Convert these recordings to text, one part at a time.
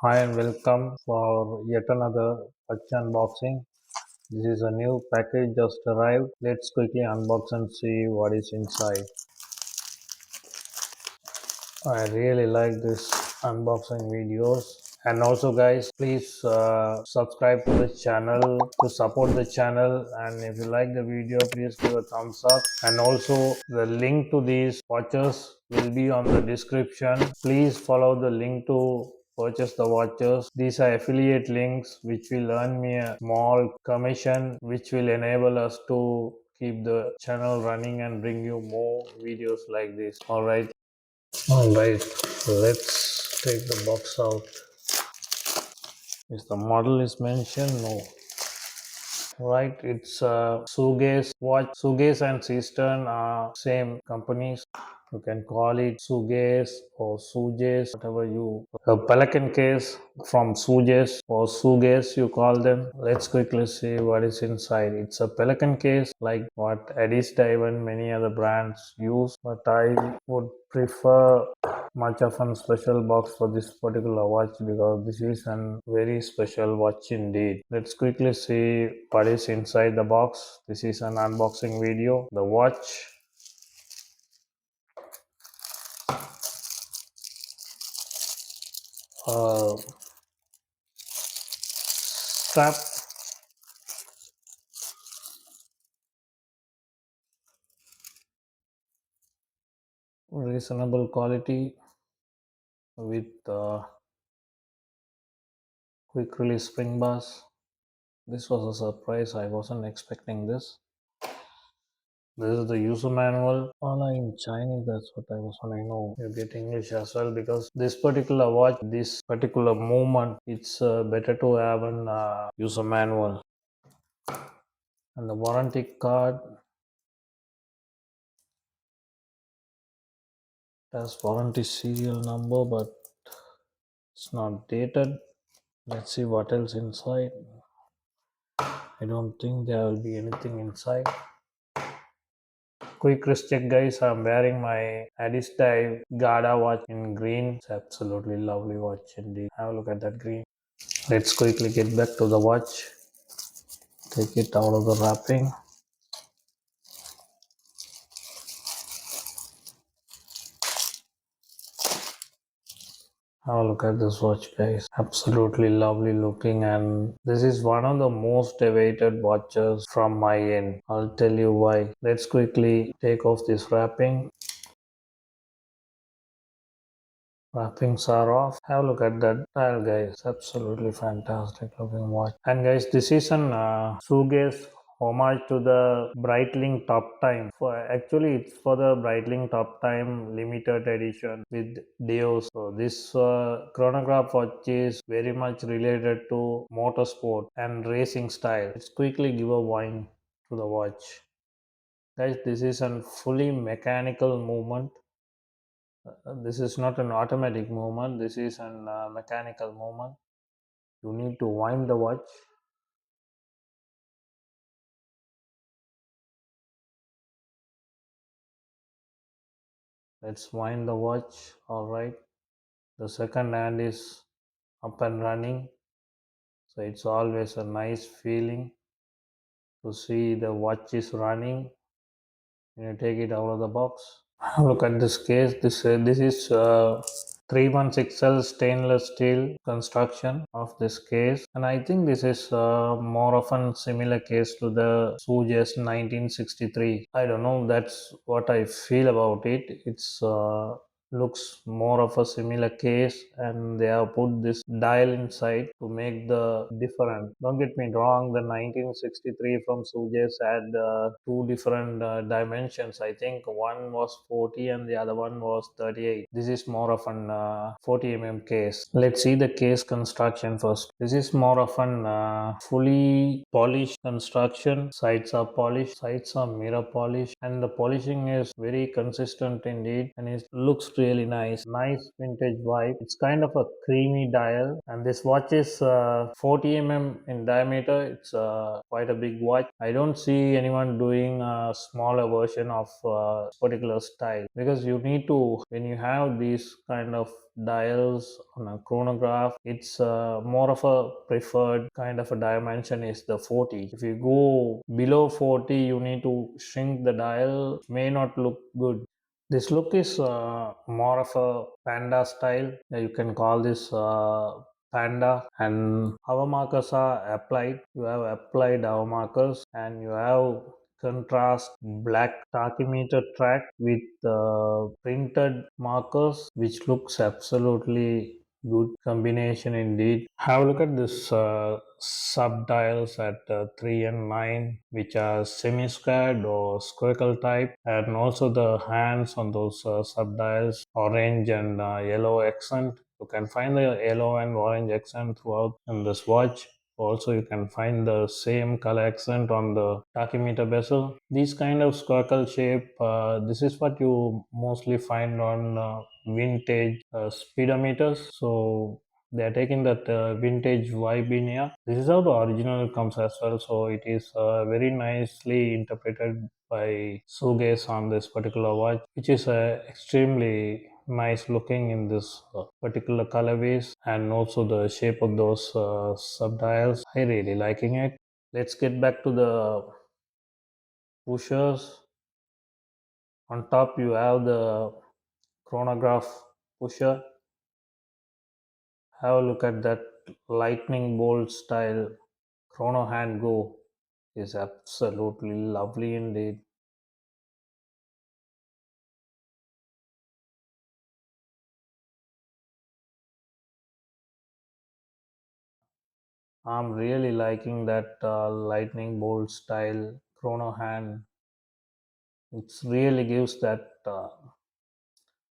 Hi and welcome for yet another patch unboxing. This is a new package just arrived. Let's quickly unbox and see what is inside. I really like this unboxing videos. And also guys, please subscribe to the channel to support the channel, and if you like the video, please give a thumbs up. And also the link to these watches will be on the description. Please follow the link to purchase the watches. These are affiliate links which will earn me a small commission, which will enable us to keep the channel running and bring you more videos like this. Alright, let's take the box out. Is the model is mentioned? No. Right, it's Sugess watch. Sugess and Eastern are same companies. You can call it Sugess or Sugess, whatever you. A Pelican case from Sugess or Sugess, you call them. Let's quickly see what is inside. It's a Pelican case like what Adista and many other brands use, but I would prefer much of a special box for this particular watch because this is a very special watch indeed. Let's quickly see what is inside the box. This is an unboxing video. The watch, strap, reasonable quality with quick release spring bars. This was a surprise. I wasn't expecting this. This is the user manual. All in Chinese, that's what I was wanting to know. You get English as well because this particular watch, this particular movement, it's better to have an user manual. And the warranty card has warranty serial number, but it's not dated. Let's see what else inside. I don't think there will be anything inside. Quick wrist check guys, I'm wearing my Adista Garda watch in green. It's absolutely lovely watch indeed. Have a look at that green. Let's quickly get back to the watch. Take it out of the wrapping. Have a look at this watch guys. Absolutely lovely looking, and this is one of the most awaited watches from my end. I'll tell you why. Let's quickly take off this wrapping. Wrappings are off. Have a look at that dial guys. Absolutely fantastic looking watch. And guys, this is an Sugess homage to the Breitling Top Time. Actually, it's for the Breitling Top Time limited edition with Dios. So this chronograph watch is very much related to motorsport and racing style. Let's quickly give a wind to the watch. Guys, this is a fully mechanical movement. This is not an automatic movement, this is an mechanical movement. You need to wind the watch. Let's wind the watch. All right, the second hand is up and running, so it's always a nice feeling to see the watch is running when you take it out of the box. Look at this case. This is 316L stainless steel construction of this case, and I think this is more of a similar case to the Sugess 1963. I don't know. That's what I feel about it. It's looks more of a similar case, and they have put this dial inside to make the different. Don't get me wrong, the 1963 from Sugess had two different dimensions. I think one was 40 and the other one was 38. This is more of an 40 case. Let's see the case construction first. This is more of an fully polished construction. Sides are polished, sides are mirror polished, and the polishing is very consistent indeed, and it looks really nice. Nice vintage vibe. It's kind of a creamy dial, and this watch is 40 in diameter. It's quite a big watch. I don't see anyone doing a smaller version of particular style, because you need to, when you have these kind of dials on a chronograph, it's more of a preferred kind of a dimension is the 40. If you go below 40, you need to shrink the dial. May not look good. This look is more of a panda style. You can call this panda, and hour markers are applied. You have applied hour markers, and you have contrast black tachymeter track with printed markers, which looks absolutely good combination indeed. Have a look at this subdials at 3 and 9, which are semi-squared or squircle type, and also the hands on those subdials orange and yellow accent. You can find the yellow and orange accent throughout in this watch. Also, you can find the same color accent on the tachymeter bezel. These kind of squircle shape, this is what you mostly find on vintage speedometers. So they are taking that vintage vibe in here. This is how the original comes as well. So it is very nicely interpreted by Sugess on this particular watch, which is extremely nice looking in this particular colorways, and also the shape of those subdials. I really liking it. Let's get back to the pushers. On top you have the chronograph pusher. Have a look at that lightning bolt style chrono hand go. Is absolutely lovely indeed. I'm really liking that lightning bolt style chrono hand. It really gives that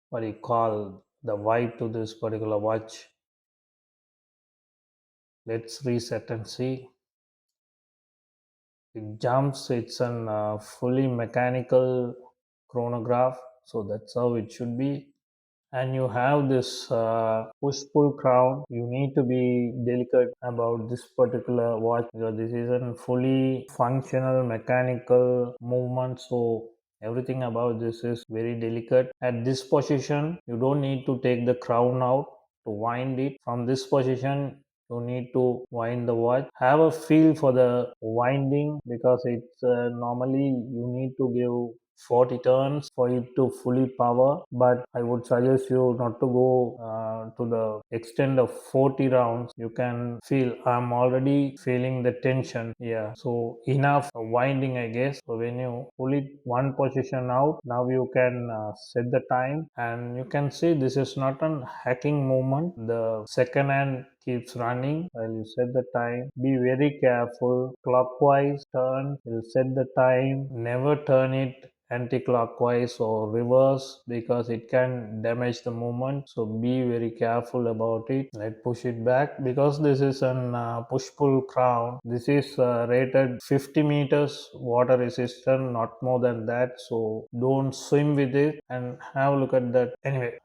what you call the vibe to this particular watch. Let's reset and see. It jumps. It's an fully mechanical chronograph, so that's how it should be. And you have this push pull crown. You need to be delicate about this particular watch, because this is a fully functional mechanical movement, so everything about this is very delicate. At this position, you don't need to take the crown out to wind it. From this position, you need to wind the watch. Have a feel for the winding, because it's normally you need to give 40 turns for it to fully power, but I would suggest you not to go to the extent of 40 rounds. You can feel, I'm already feeling the tension. Yeah, so enough winding, I guess. So when you pull it one position out, now you can set the time, and you can see this is not an hacking movement. The second hand keeps running while you set the time. Be very careful. Clockwise turn will set the time. Never turn it anti-clockwise or reverse, because it can damage the movement. So be very careful about it. Let's push it back, because this is an push-pull crown. This is rated 50 meters water resistant, not more than that. So don't swim with it. And have a look at that. Anyway,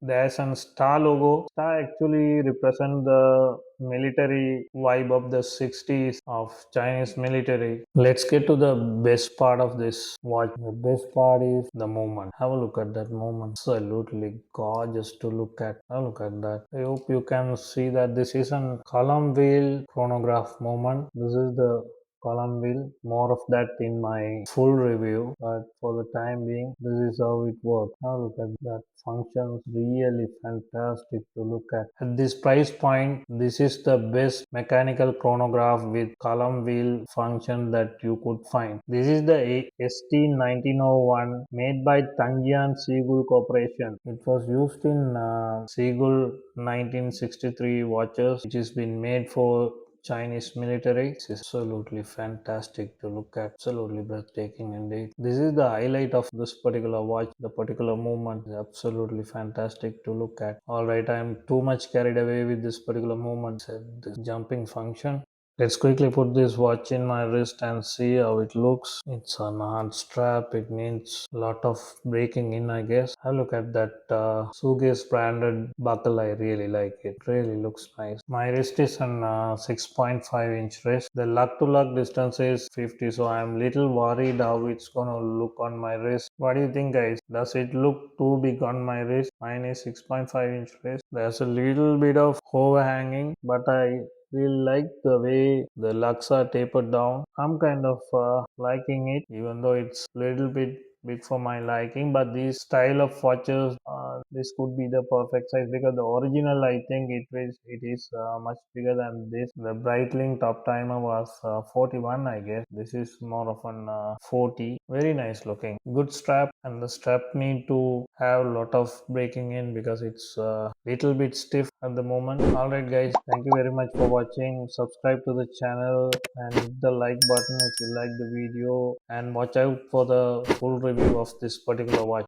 there's an star logo. Star actually represent the military vibe of the 60s of Chinese military. Let's get to the best part of this watch. The best part is the movement. Have a look at that movement. Absolutely gorgeous to look at. Have a look at that. I hope you can see that this is a column wheel chronograph movement. This is the column wheel. More of that in my full review, but for the time being, this is how it works. Now look at that. Functions really fantastic to look at. At this price point, this is the best mechanical chronograph with column wheel function that you could find. This is the ST1901 made by Tangian Sea Gull Corporation. It was used in Sea Gull 1963 watches, which has been made for Chinese military. It's absolutely fantastic to look at. Absolutely breathtaking indeed. This is the highlight of this particular watch. The particular movement is absolutely fantastic to look at. Alright, I'm too much carried away with this particular movement. This jumping function. Let's quickly put this watch in my wrist and see how it looks. It's a hard strap. It needs a lot of breaking in, I guess. Have a look at that Sugess branded buckle. I really like it. Really looks nice. My wrist is an 6.5-inch wrist. The lug to lug distance is 50, so I'm little worried how it's gonna look on my wrist. What do you think, guys? Does it look too big on my wrist? Mine is 6.5-inch wrist. There's a little bit of overhanging, but I really like the way the lugs are tapered down. I'm kind of liking it, even though it's little bit big for my liking. But this style of watches, this could be the perfect size because the original, I think it is much bigger than this. The Breitling Top Timer was 41, I guess. This is more of an 40. Very nice looking. Good strap, and the strap need to have a lot of breaking in because it's little bit stiff at the moment. Alright guys, thank you very much for watching. Subscribe to the channel and hit the like button if you like the video, and watch out for the full review of this particular watch.